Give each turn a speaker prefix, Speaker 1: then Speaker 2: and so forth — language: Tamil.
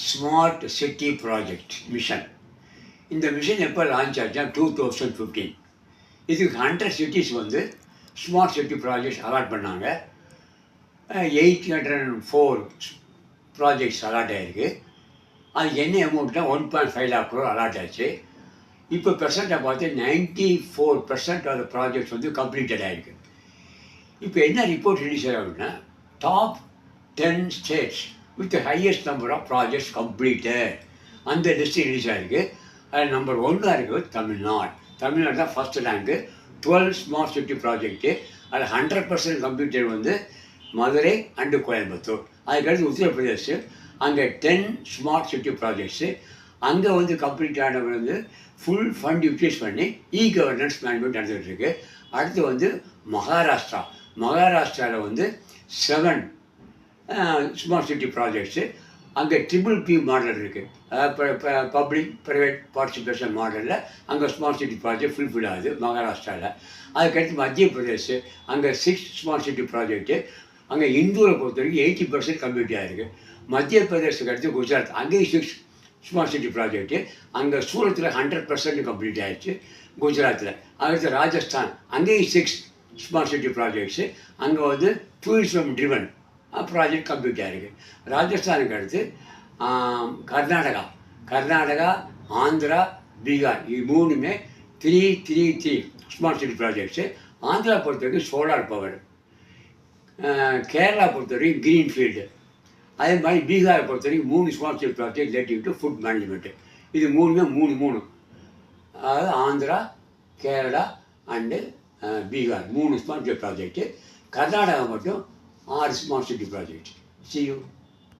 Speaker 1: Smart city project mission. இந்த மிஷன் எப்போ லான்ச் ஆச்சுன்னா 2015. இதுக்கு 100 சிட்டிஸ் வந்து ஸ்மார்ட் சிட்டி ப்ராஜெக்ட்ஸ் அலாட் பண்ணாங்க. 804 ப்ராஜெக்ட்ஸ் அலாட் ஆகிருக்கு. அது என்ன அமௌண்ட்னா 1.5 lakh crore அலாட் ஆச்சு. இப்போ பெர்சென்ட்டாக பார்த்து 94% ஆஃப் ப்ராஜெக்ட்ஸ் வந்து கம்ப்ளீட்டட் ஆகிருக்கு. இப்போ என்ன ரிப்போர்ட் ரிலீஸ் ஆகுதுன்னா, top 10 states with highest number of projects completed அந்த லிஸ்ட்டு ரிலீஸ் ஆகிருக்கு. அதில் நம்பர் 1 இருக்குது தமிழ்நாடு. தமிழ்நாடு தான் first rank. 12 smart city project. அதில் 100% கம்ப்ளீட்டட் வந்து மதுரை அண்டு கோயம்புத்தூர். அதுக்கடுத்து உத்தரப்பிரதேஷ், அங்கே 10 ஸ்மார்ட் சிட்டி ப்ராஜெக்ட்ஸு. அங்கே வந்து கம்ப்ளீட் ஆனவர் வந்து ஃபுல் ஃபண்ட் யூட்டிலைஸ் பண்ணி கவர்னன்ஸ் மேனேஜ்மெண்ட் நடந்துகிட்டு இருக்குது. அடுத்து வந்து மகாராஷ்டிரா. மகாராஷ்டிராவில் வந்து 7 ஸ்மார்ட் சிட்டி ப்ராஜெக்ட்ஸு. அங்கே PPP மாடல் இருக்குது. பப்ளிக் ப்ரைவேட் பார்ட்டிசிபேஷன் மாடலில் அங்கே ஸ்மார்ட் சிட்டி ப்ராஜெக்ட் ஃபுல்ஃபில் ஆகுது மகாராஷ்டிராவில். அதுக்கடுத்து மத்திய பிரதேஷ், அங்கே 6 ஸ்மார்ட் சிட்டி ப்ராஜெக்ட்டு. அங்கே இந்தூரை பொறுத்த வரைக்கும் 80% கம்ப்ளீட் ஆகிருக்கு. மத்திய பிரதேசத்துக்கு அடுத்து குஜராத், அங்கேயும் 6 ஸ்மார்ட் சிட்டி ப்ராஜெக்ட்டு. அங்கே சூரத்தில் 100% கம்ப்ளீட் ஆகிடுச்சு குஜராத்தில். அடுத்து ராஜஸ்தான், அங்கேயும் 6 ஸ்மார்ட் சிட்டி ப்ராஜெக்ட்ஸு. அங்கே வந்து டூரிசம் ட்ரிவன் ப்ராஜெக்ட் கம்ப்ளீட் ஆகிருக்கு. ராஜஸ்தானுக்கு அடுத்து கர்நாடகா, ஆந்திரா, பீகார், இது 3மே 3 ஸ்மார்ட் சிட்டி ப்ராஜெக்ட்ஸு. ஆந்திரா பொறுத்த வரைக்கும் சோலார் பவர், கேரளா பொறுத்த வரைக்கும் க்ரீன்ஃபீல்டு, அதே மாதிரி பீகாரை பொறுத்த வரைக்கும் 3 smart city project relative to food management. இது 3மே 3. அதாவது Andhra, Kerala and Bihar 3 smart city project. Karnataka மட்டும் 6 smart city project. See you.